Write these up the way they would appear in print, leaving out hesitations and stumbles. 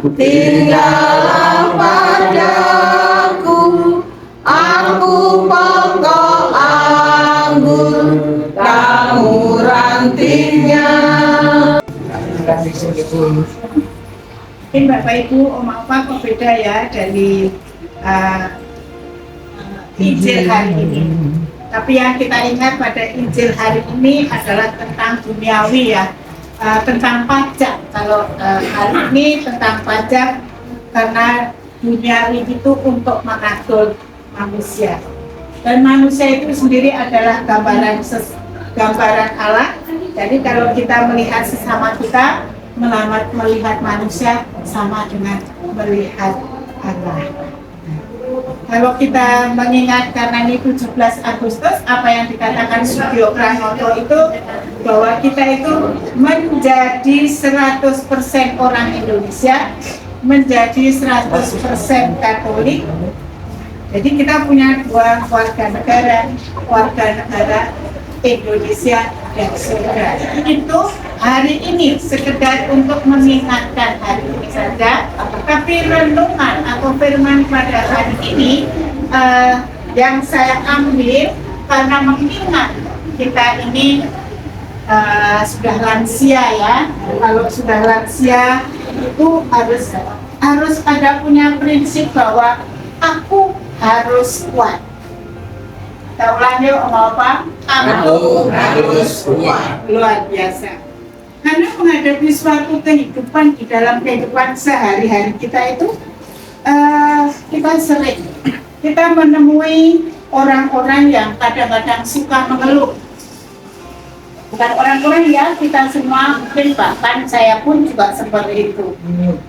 Tinggallah padaku, aku pokok anggur, kamu rantingnya. Mungkin Bapak Ibu, Om Opa kok beda ya dari Injil hari ini. Tapi yang kita ingat pada Injil hari ini adalah tentang duniawi ya, tentang pajak. Kalau hari ini tentang pajak karena duniawi itu untuk mengatur manusia. Dan manusia itu sendiri adalah gambaran Allah. Jadi kalau kita melihat sesama kita, melihat manusia sama dengan melihat Allah. Kalau kita mengingat karena ini 17 Agustus, apa yang dikatakan Sugio Pranoto itu bahwa kita itu menjadi 100% orang Indonesia, menjadi 100% Katolik. Jadi kita punya dua warga negara Indonesia dan surga. Itu hari ini sekedar untuk mengingatkan hari ini saja, tapi renungan atau firman pada hari ini yang saya ambil karena mengingat kita ini sudah lansia ya. Kalau sudah lansia itu harus ada punya prinsip bahwa aku harus kuat. Kita ulangi apa? Aku harus kuat. Luar biasa. Karena menghadapi suatu kehidupan di dalam kehidupan sehari-hari kita itu kita sering menemui orang-orang yang kadang-kadang suka mengeluh. Bukan orang-orang ya, kita semua mungkin, bahkan saya pun juga seperti itu.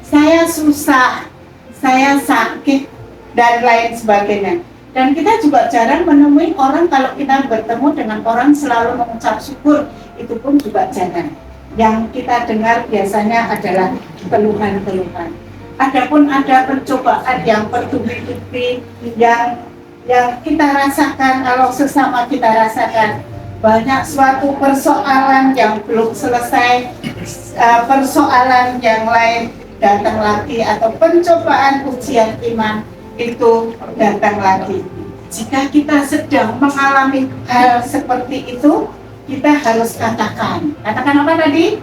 Saya susah, saya sakit dan lain sebagainya. Dan kita juga jarang menemui orang, kalau kita bertemu dengan orang selalu mengucap syukur, itu pun juga jarang. Yang kita dengar biasanya adalah keluhan-keluhan. Adapun ada pencobaan yang bertubi-tubi yang kita rasakan, kalau sesama kita rasakan, banyak suatu persoalan yang belum selesai, persoalan yang lain datang lagi, atau pencobaan ujian iman itu datang lagi. Jika kita sedang mengalami hal seperti itu, kita harus katakan apa tadi?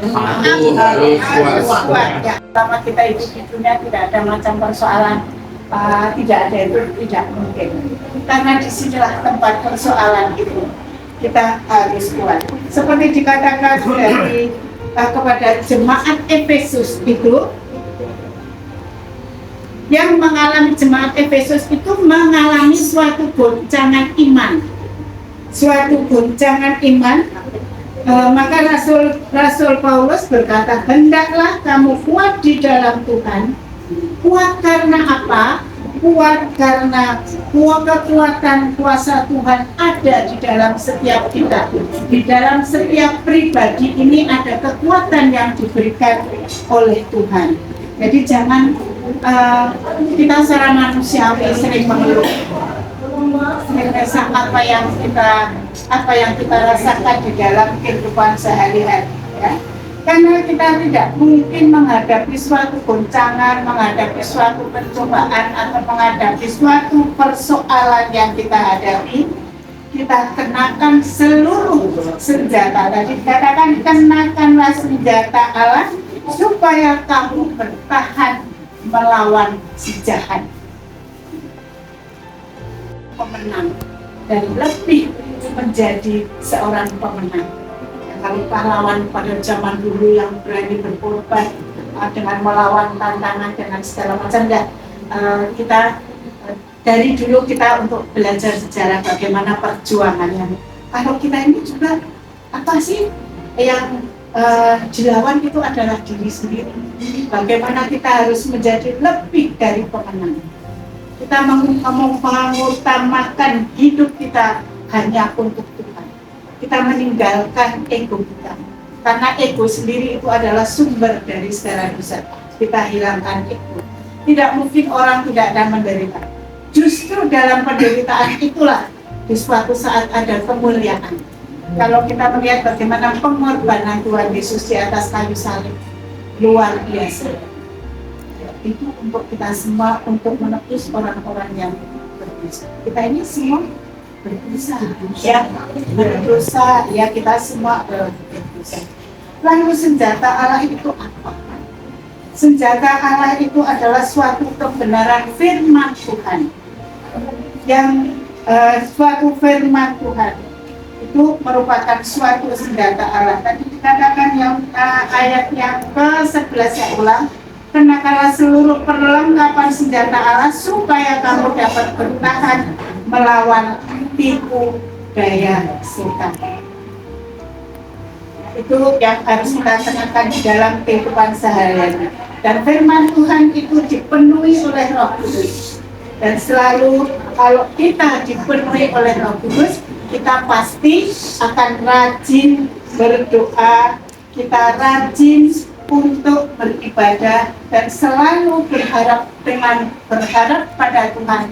Aku harus kuat. Ya, selama kita hidup di dunia tidak ada macam persoalan, tidak ada itu tidak mungkin. Karena disinilah tempat persoalan itu. Kita harus kuat. Seperti dikatakan dari kepada jemaat Efesus itu, yang mengalami jemaat Efesus itu mengalami suatu goncangan iman. Maka Rasul Paulus berkata, hendaklah kamu kuat di dalam Tuhan. Kuat karena apa? Kuat karena kekuatan kuasa Tuhan ada di dalam setiap kita. Di dalam setiap pribadi ini ada kekuatan yang diberikan oleh Tuhan. Jadi jangan kita secara manusiawi sering mengeluh, apa yang kita rasakan di dalam kehidupan sehari-hari, ya. Karena kita tidak mungkin menghadapi suatu goncangan, menghadapi suatu pencobaan, atau menghadapi suatu persoalan yang kita hadapi, kita kenakan seluruh senjata. Tadi dikatakan kenakanlah senjata Allah supaya kamu bertahan melawan si jahat. Pemenang dan lebih menjadi seorang pemenang. Kalau pahlawan pada zaman dulu yang berani berkorban dengan melawan tantangan dengan segala macam, kita dari dulu kita untuk belajar sejarah bagaimana perjuangannya. Kalau kita ini juga apa sih yang dilawan itu adalah diri sendiri. Bagaimana kita harus menjadi lebih dari pemenang. Kita mengutamakan hidup kita hanya untuk Tuhan. Kita meninggalkan ego kita. Karena ego sendiri itu adalah sumber dari segala dosa. Kita hilangkan ego. Tidak mungkin orang tidak ada menderita. Justru dalam penderitaan itulah di suatu saat ada kemuliaan. Kalau kita melihat bagaimana pengorbanan Tuhan Yesus di atas kayu salib, luar biasa. itu untuk kita semua, untuk menebus orang-orang yang berdosa. Kita ini semua berdosa, ya, berdosa, ya, kita semua berdosa. Lalu senjata Allah itu apa? Senjata Allah itu adalah suatu kebenaran firman Tuhan, yang suatu firman Tuhan itu merupakan suatu senjata Allah. Tadi dikatakan yang ayat yang ke-11 saya ulang, kenakanlah seluruh perlengkapan senjata Allah supaya kamu dapat bertahan melawan tipu daya setan. Itu yang harus kita tekankan di dalam kehidupan sehari-hari. Dan firman Tuhan itu dipenuhi oleh Roh Kudus. Dan selalu kalau kita dipenuhi oleh Roh Kudus, kita pasti akan rajin berdoa, kita rajin untuk beribadah, dan selalu berharap pada Tuhan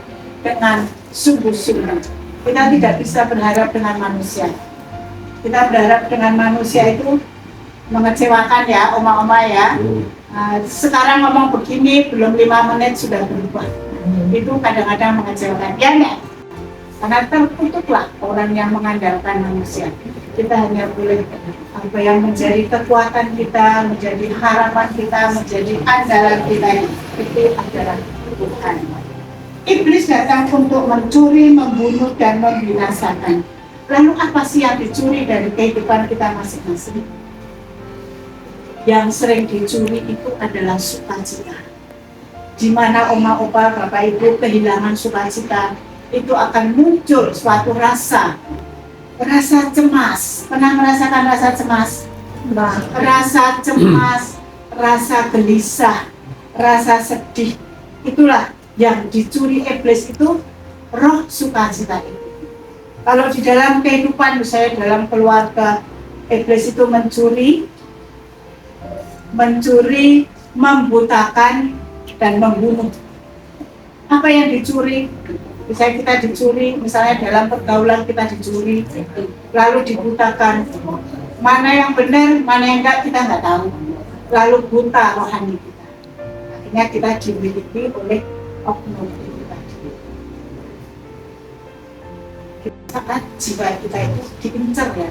dengan sungguh-sungguh. Kita tidak bisa berharap dengan manusia. Kita berharap dengan manusia itu mengecewakan, ya, oma-oma, ya. Sekarang ngomong begini, belum 5 menit sudah berubah. Itu kadang-kadang mengecewakan, ya enggak? Karena terkutuklah orang yang mengandalkan manusia. Kita hanya boleh apa yang menjadi kekuatan kita, menjadi harapan kita, menjadi andalan kita, itu adalah Tuhan. Iblis datang untuk mencuri, membunuh, dan membinasakan. Lalu apa sih yang dicuri dari kehidupan kita masing-masing? Yang sering dicuri itu adalah sukacita. Di mana oma, opa, bapak, ibu kehilangan sukacita, itu akan muncul suatu rasa cemas. Pernah merasakan rasa cemas? Rasa cemas, rasa gelisah, rasa sedih. Itulah yang dicuri iblis, itu roh sukacita itu. Kalau di dalam kehidupan, misalnya dalam keluarga, iblis itu mencuri, membutakan, dan membunuh. Apa yang dicuri? Misalnya kita dicuri, misalnya dalam pergaulan kita dicuri, lalu dibutakan. Mana yang benar, mana yang enggak, kita nggak tahu. Lalu buta rohani kita. Akhirnya kita dimiliki oleh oknum itu tadi. Saat jiwa kita itu diincar, ya,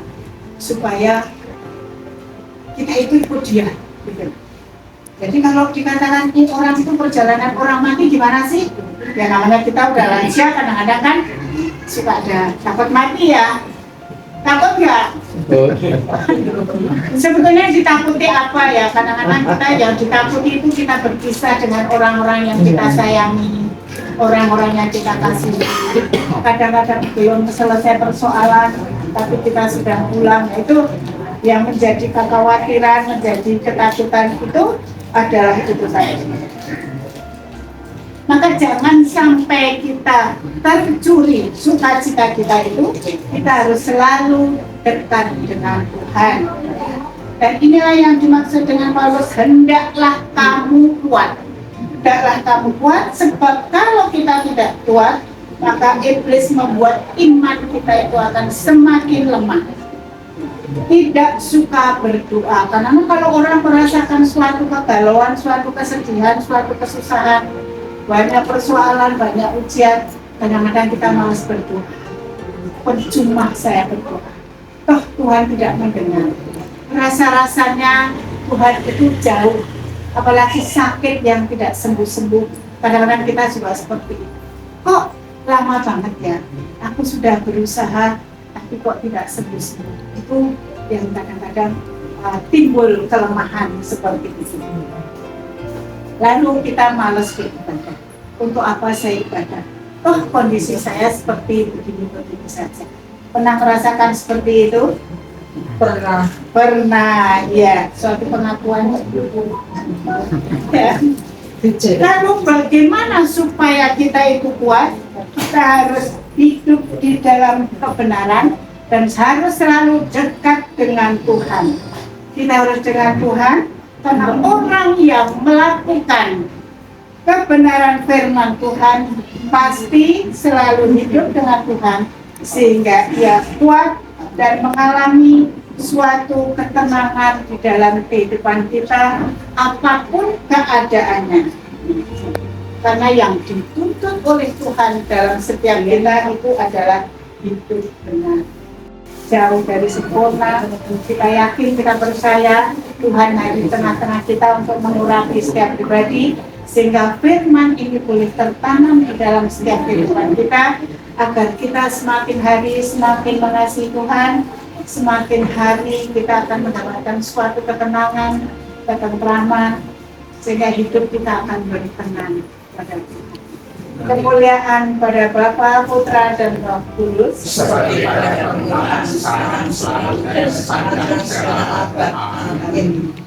supaya kita itu ikut dia, gitu. Jadi kalau dikatakan orang itu perjalanan orang mati gimana sih? Ya namanya kita udah lansia, kadang-kadang kan suka ada takut mati, ya. Takut nggak? Sebetulnya ditakuti apa, ya? Kadang-kadang kita yang ditakuti itu kita berpisah dengan orang-orang yang kita sayangi, orang-orang yang kita kasihi. Kadang-kadang belum selesai persoalan, tapi kita sudah pulang. Itu yang menjadi kekhawatiran, menjadi ketakutan itu adalah itu tadi. Maka jangan sampai kita tercuri sukacita kita itu. Kita harus selalu dekat dengan Tuhan. Dan inilah yang dimaksud dengan Paulus, hendaklah kamu kuat. Hendaklah kamu kuat, sebab kalau kita tidak kuat, maka iblis membuat iman kita itu akan semakin lemah. Tidak suka berdoa, karena kalau orang merasakan suatu kegalauan, suatu kesedihan, suatu kesusahan, banyak persoalan, banyak ujian, kadang-kadang kita malas berdoa. Percuma saya berdoa, toh Tuhan tidak mendengar. Rasa-rasanya Tuhan itu jauh, apalagi sakit yang tidak sembuh-sembuh. Kadang-kadang kita juga seperti itu. Kok lama banget, ya? Aku sudah berusaha, tapi kok tidak sembuh-sembuh. Itu yang kadang-kadang timbul kelemahan seperti itu. Lalu kita malas beribadah. Untuk apa saya ibadah? Oh, kondisi saya seperti begini-begini saja. Pernah merasakan seperti itu? Pernah, ya. Suatu pengakuan. Ya. Lalu bagaimana supaya kita itu kuat? Kita harus hidup di dalam kebenaran dan harus selalu dekat dengan Tuhan. Kita harus dengan Tuhan, karena orang yang melakukan kebenaran firman Tuhan pasti selalu hidup dengan Tuhan, sehingga ia kuat dan mengalami suatu ketenangan di dalam kehidupan kita, apapun keadaannya. Karena yang dituntut oleh Tuhan dalam setiap kita itu adalah hidup benar. Jauh dari sempurna, kita yakin, kita percaya Tuhan ada di tengah-tengah kita untuk mengurapi setiap pribadi, sehingga firman ini boleh tertanam di dalam setiap kehidupan kita, agar kita semakin hari semakin mengasihi Tuhan, semakin hari kita akan mendapatkan suatu ketenangan, ketentraman, sehingga hidup kita akan berkenan pada Tuhan. Kemuliaan pada Bapa, Putra, dan Roh Kudus, seperti pada permulaan, sekarang, selalu, dan sepanjang segala abad. Amin.